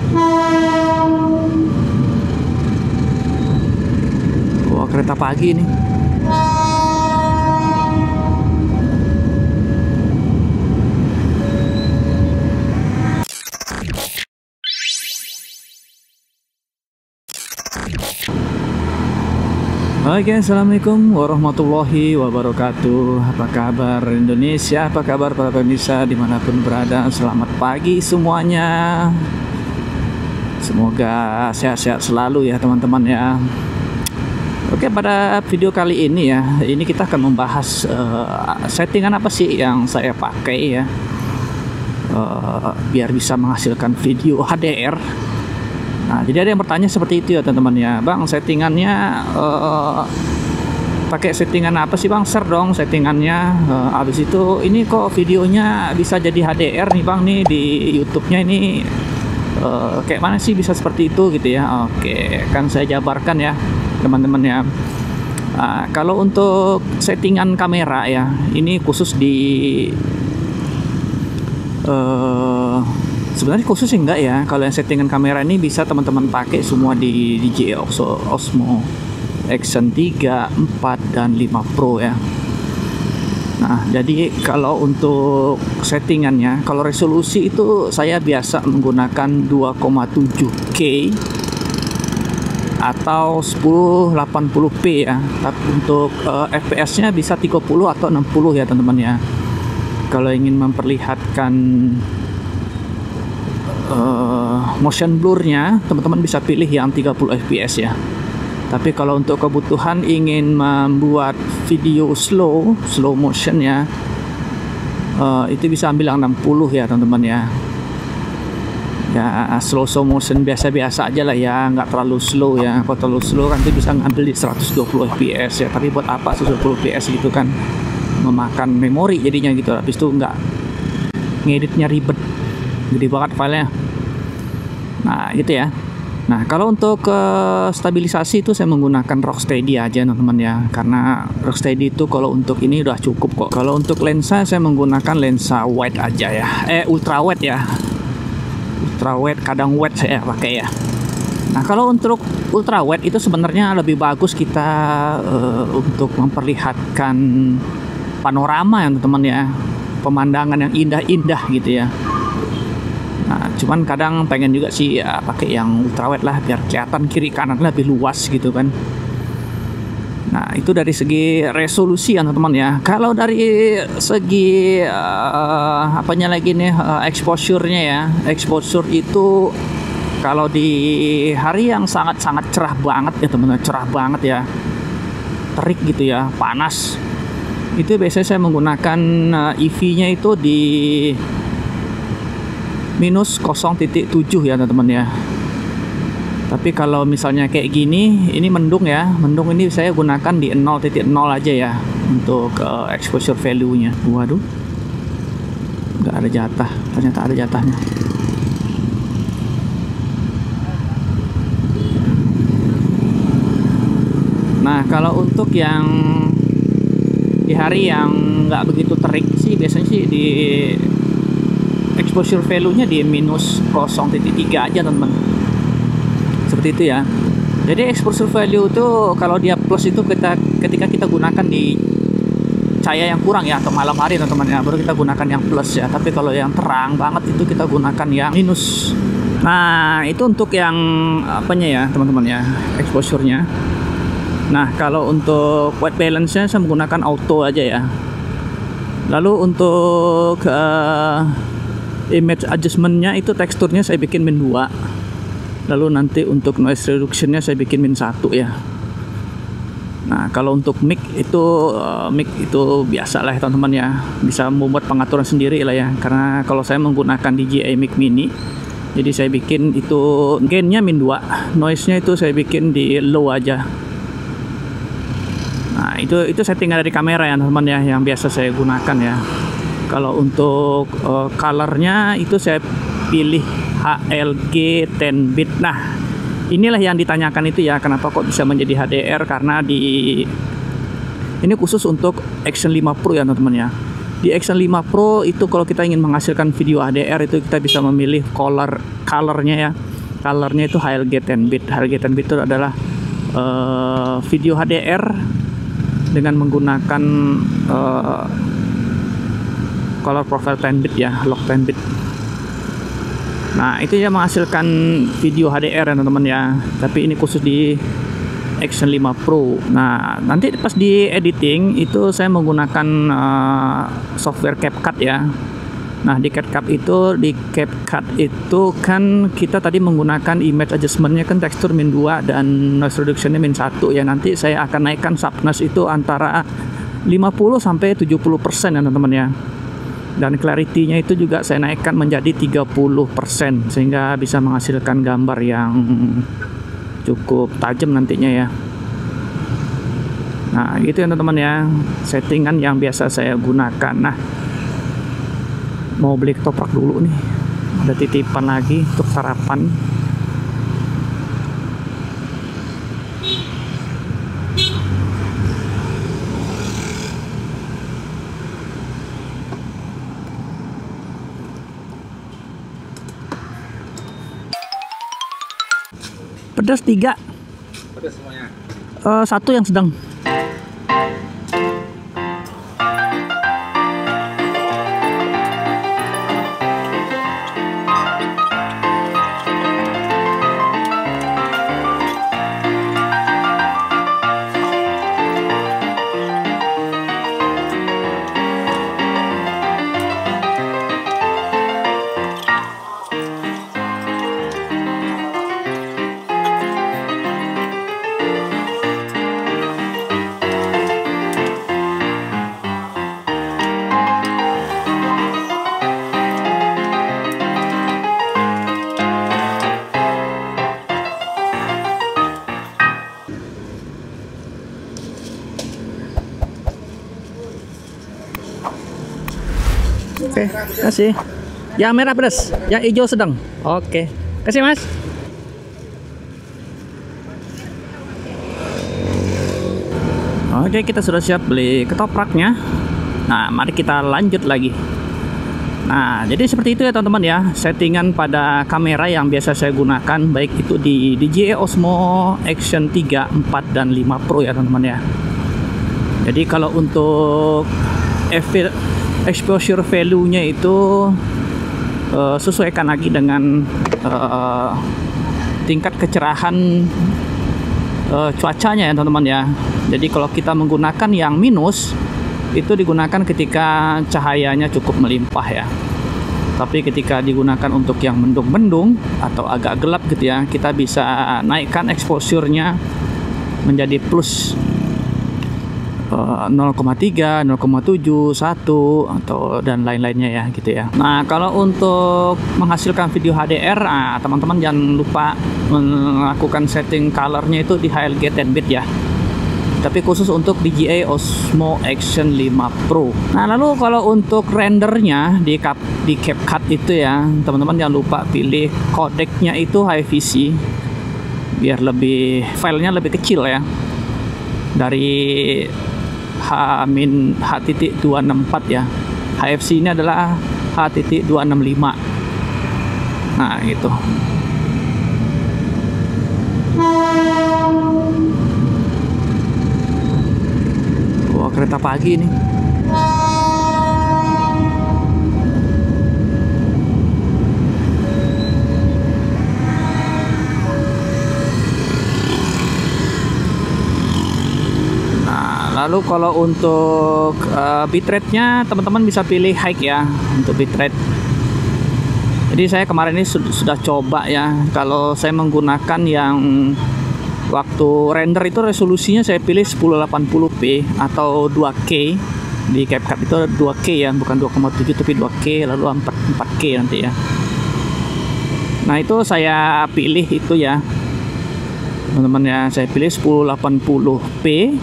Wah, kereta pagi nih. Oke, assalamualaikum warahmatullahi wabarakatuh. Apa kabar Indonesia? Apa kabar para pemirsa dimanapun berada? Selamat pagi semuanya. Semoga sehat-sehat selalu ya teman-teman ya. Oke, pada video kali ini ya, ini kita akan membahas settingan apa sih yang saya pakai ya, biar bisa menghasilkan video HDR. Nah, jadi ada yang bertanya seperti itu ya teman-teman ya, Bang, settingannya pakai settingan apa sih Bang? Share dong settingannya. Habis itu ini kok videonya bisa jadi HDR nih Bang nih di YouTube-nya ini, kayak mana sih bisa seperti itu gitu ya? Oke, kan saya jabarkan ya teman-teman ya. Kalau untuk settingan kamera ya, ini khusus di sebenarnya khusus enggak ya. Kalau yang settingan kamera ini bisa teman-teman pakai semua di DJI Osmo Action 3, 4, dan 5 Pro ya. Nah, jadi kalau untuk settingannya, kalau resolusi itu saya biasa menggunakan 2,7K atau 1080p ya. Tapi untuk FPS-nya bisa 30 atau 60 ya teman-teman ya. Kalau ingin memperlihatkan motion blurnya, teman-teman bisa pilih yang 30 fps ya. Tapi kalau untuk kebutuhan ingin membuat video slow motion ya, itu bisa ambil yang 60 ya teman-teman ya. Ya slow motion biasa-biasa aja lah ya, nggak terlalu slow ya. Kalau terlalu slow kan itu bisa ngambil di 120 fps ya. Tapi buat apa 120 fps gitu kan, memakan memori jadinya gitu. Habis itu nggak, ngeditnya ribet, gede banget filenya. Nah gitu ya. Nah kalau untuk stabilisasi itu saya menggunakan Rocksteady aja teman-teman ya, karena Rocksteady itu kalau untuk ini udah cukup kok. Kalau untuk lensa saya menggunakan lensa wide aja ya, ultra wide ya, ultra wide, kadang wide saya pakai ya. Nah kalau untuk ultra wide itu sebenarnya lebih bagus kita untuk memperlihatkan panorama ya teman-teman ya, pemandangan yang indah-indah gitu ya. Nah, cuman kadang pengen juga sih ya pakai yang ultrawide lah, biar kelihatan kiri kanan lebih luas gitu kan. Nah, itu dari segi resolusi ya teman-teman ya. Kalau dari segi apanya lagi nih, exposure-nya ya. Exposure itu kalau di hari yang sangat-sangat cerah banget ya teman-teman, cerah banget ya, terik gitu ya, panas, itu biasanya saya menggunakan EV-nya itu di minus 0,7 ya teman-teman ya. Tapi kalau misalnya kayak gini, ini mendung ya, mendung ini saya gunakan di 0,0 aja ya untuk exposure value-nya. Waduh, nggak ada jatah, ternyata ada jatahnya. Nah kalau untuk yang di hari yang nggak begitu terik sih, biasanya sih di exposure value-nya di minus 0,3 aja teman-teman, seperti itu ya. Jadi exposure value itu kalau dia plus itu ketika kita gunakan di cahaya yang kurang ya, atau malam hari teman-teman ya, baru kita gunakan yang plus ya. Tapi kalau yang terang banget itu kita gunakan yang minus. Nah itu untuk yang apanya ya teman-teman ya, exposure-nya. Nah kalau untuk white balance-nya saya menggunakan auto aja ya. Lalu untuk image adjustment-nya itu teksturnya saya bikin min 2. Lalu nanti untuk noise reduction-nya saya bikin min 1 ya. Nah kalau untuk mic itu biasa lah teman-teman ya, bisa membuat pengaturan sendiri lah ya. Karena kalau saya menggunakan DJI Mic Mini, jadi saya bikin itu gain-nya min 2, noise-nya itu saya bikin di low aja. Nah itu settingan dari kamera ya teman-teman ya, yang biasa saya gunakan ya. Kalau untuk colornya itu saya pilih HLG 10 bit. Nah inilah yang ditanyakan itu ya, kenapa kok bisa menjadi HDR, karena ini khusus untuk Action 5 Pro ya teman-teman ya. Di Action 5 Pro itu kalau kita ingin menghasilkan video HDR itu kita bisa memilih colornya ya. colornya itu HLG 10-bit. HLG 10-bit itu adalah video HDR dengan menggunakan color profile 10-bit ya, log 10-bit. Nah, itu ya menghasilkan video HDR ya teman-teman ya. Tapi ini khusus di Action 5 Pro. Nah, nanti pas di editing itu saya menggunakan software CapCut ya. Nah, di CapCut itu kan kita tadi menggunakan image adjustmentnya kan tekstur -2 dan noise reductionnya -1 ya. Nanti saya akan naikkan sharpness itu antara 50 sampai 70% ya teman-teman ya. Dan clarity-nya itu juga saya naikkan menjadi 30% sehingga bisa menghasilkan gambar yang cukup tajam nantinya ya. Nah, gitu ya teman-teman ya, settingan yang biasa saya gunakan. Nah, mau beli ketoprak dulu nih, ada titipan lagi untuk sarapan. Pedas 3. Pedas semuanya. 1 yang sedang. Oke, kasih. Yang merah pedas, yang hijau sedang. Oke, kasih mas. Oke, kita sudah siap beli ketopraknya. Nah, mari kita lanjut lagi. Nah, jadi seperti itu ya teman-teman ya, settingan pada kamera yang biasa saya gunakan, baik itu di DJI Osmo Action 3, 4, dan 5 Pro ya teman-teman ya. Jadi kalau untuk exposure value-nya itu sesuaikan lagi dengan tingkat kecerahan cuacanya ya teman-teman ya. Jadi kalau kita menggunakan yang minus itu digunakan ketika cahayanya cukup melimpah ya. Tapi ketika digunakan untuk yang mendung-mendung atau agak gelap gitu ya, kita bisa naikkan exposure-nya menjadi plus 0,3, 0,7, 1 atau dan lain-lainnya ya gitu ya. Nah, kalau untuk menghasilkan video HDR, teman-teman jangan lupa melakukan setting colornya itu di HLG 10-bit ya. Tapi khusus untuk DJI Osmo Action 5 Pro. Nah, lalu kalau untuk rendernya di CapCut itu ya, teman-teman jangan lupa pilih kodeknya itu HiVici biar lebih filenya lebih kecil ya. Dari H-264 ya. HFC ini adalah H.265. Nah, gitu. Wah, kereta pagi nih. Lalu kalau untuk bitrate-nya teman-teman bisa pilih high ya untuk bitrate. Jadi saya kemarin ini sudah coba ya. Kalau saya menggunakan yang waktu render itu resolusinya saya pilih 1080p atau 2K. Di CapCut itu 2K ya, bukan 2,7 tapi 2K lalu 4K nanti ya. Nah, itu saya pilih itu ya. Teman-teman ya, saya pilih 1080p.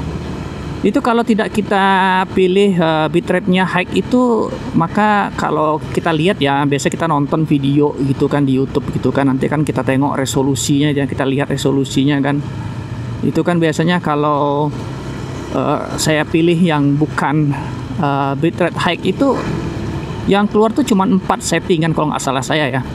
Itu kalau tidak kita pilih bitrate-nya high itu, maka kalau kita lihat ya, biasa kita nonton video gitu kan di YouTube gitu kan, nanti kan kita tengok resolusinya dan kita lihat resolusinya kan. Itu kan biasanya kalau saya pilih yang bukan bitrate high itu yang keluar tuh cuma 4 settingan kalau nggak salah saya ya.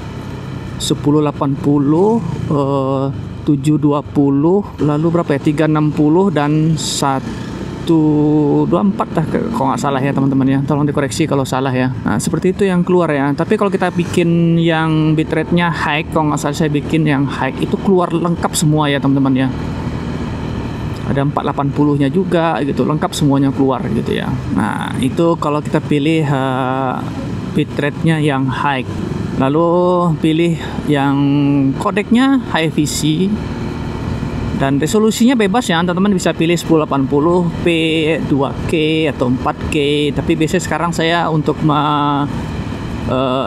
1080, 720, lalu berapa ya, 360 dan 124 lah kalau nggak salah ya teman-teman ya, tolong dikoreksi kalau salah ya. Nah seperti itu yang keluar ya. Tapi kalau kita bikin yang bitrate-nya high, kalau nggak salah saya bikin yang high itu keluar lengkap semua ya teman-teman ya. Ada 480 nya juga gitu, lengkap semuanya keluar gitu ya. Nah itu kalau kita pilih bitrate-nya yang high, lalu pilih yang kodeknya HiFi, dan resolusinya bebas ya teman-teman, bisa pilih 1080p, 2K atau 4K. Tapi biasanya sekarang saya untuk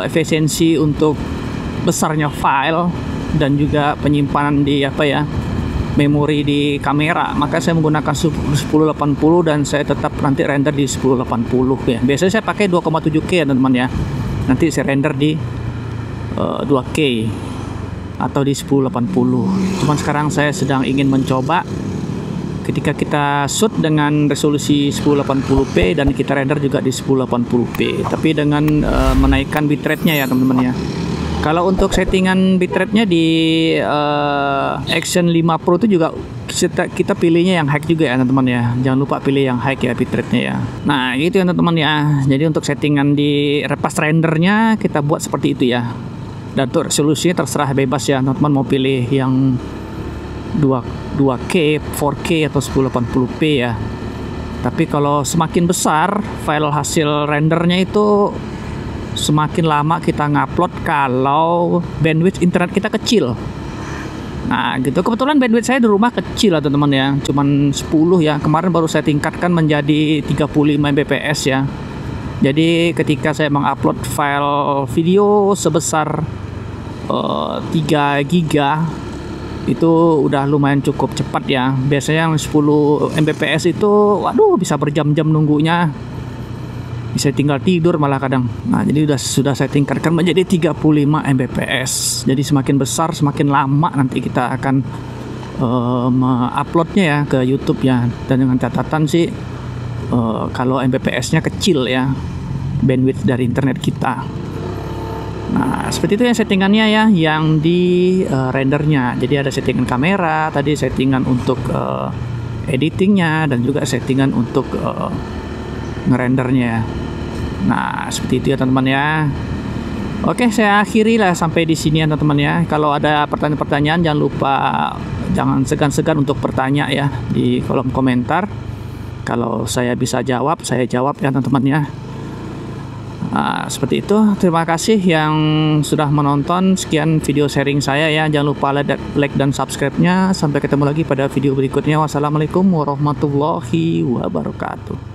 efisiensi untuk besarnya file dan juga penyimpanan di memori di kamera, maka saya menggunakan 1080 dan saya tetap nanti render di 1080 ya. Biasanya saya pakai 2,7K ya teman-teman ya. Nanti saya render di 2K atau di 1080. Cuman sekarang saya sedang ingin mencoba ketika kita shoot dengan resolusi 1080p dan kita render juga di 1080p, tapi dengan menaikkan bitrate-nya ya teman-teman ya. Kalau untuk settingan bitrate-nya di Action 5 Pro itu juga kita pilihnya yang high juga ya teman-teman ya. Jangan lupa pilih yang high ya bitrate-nya ya. Nah gitu ya teman-teman ya. Jadi untuk settingan di pas rendernya kita buat seperti itu ya. Dan untuk resolusinya terserah bebas ya teman-teman, mau pilih yang 2K, 4K atau 1080p ya. Tapi kalau semakin besar file hasil rendernya itu, semakin lama kita ngupload kalau bandwidth internet kita kecil. Nah gitu, kebetulan bandwidth saya di rumah kecil lah teman-teman ya, cuman 10 ya. Kemarin baru saya tingkatkan menjadi 35 Mbps ya. Jadi ketika saya mengupload file video sebesar 3 giga itu udah lumayan cukup cepat ya. Biasanya yang 10 Mbps itu waduh bisa berjam-jam nunggunya, bisa tinggal tidur malah kadang. Nah jadi sudah saya tingkatkan menjadi 35 Mbps. Jadi semakin besar semakin lama nanti kita akan uploadnya ya ke YouTube ya. Dan dengan catatan sih kalau Mbps-nya kecil ya, bandwidth dari internet kita. Nah seperti itu ya settingannya ya, yang di rendernya. Jadi ada settingan kamera, tadi settingan untuk editingnya, dan juga settingan untuk ngerendernya. Nah seperti itu ya teman-teman ya. Oke, saya akhiri lah sampai di sini ya teman-teman ya. Kalau ada pertanyaan-pertanyaan jangan segan-segan untuk bertanya ya di kolom komentar. Kalau saya bisa jawab, saya jawab ya teman-teman ya. Nah, seperti itu. Terima kasih yang sudah menonton. Sekian video sharing saya ya. Jangan lupa like dan subscribe-nya. Sampai ketemu lagi pada video berikutnya. Wassalamualaikum warahmatullahi wabarakatuh.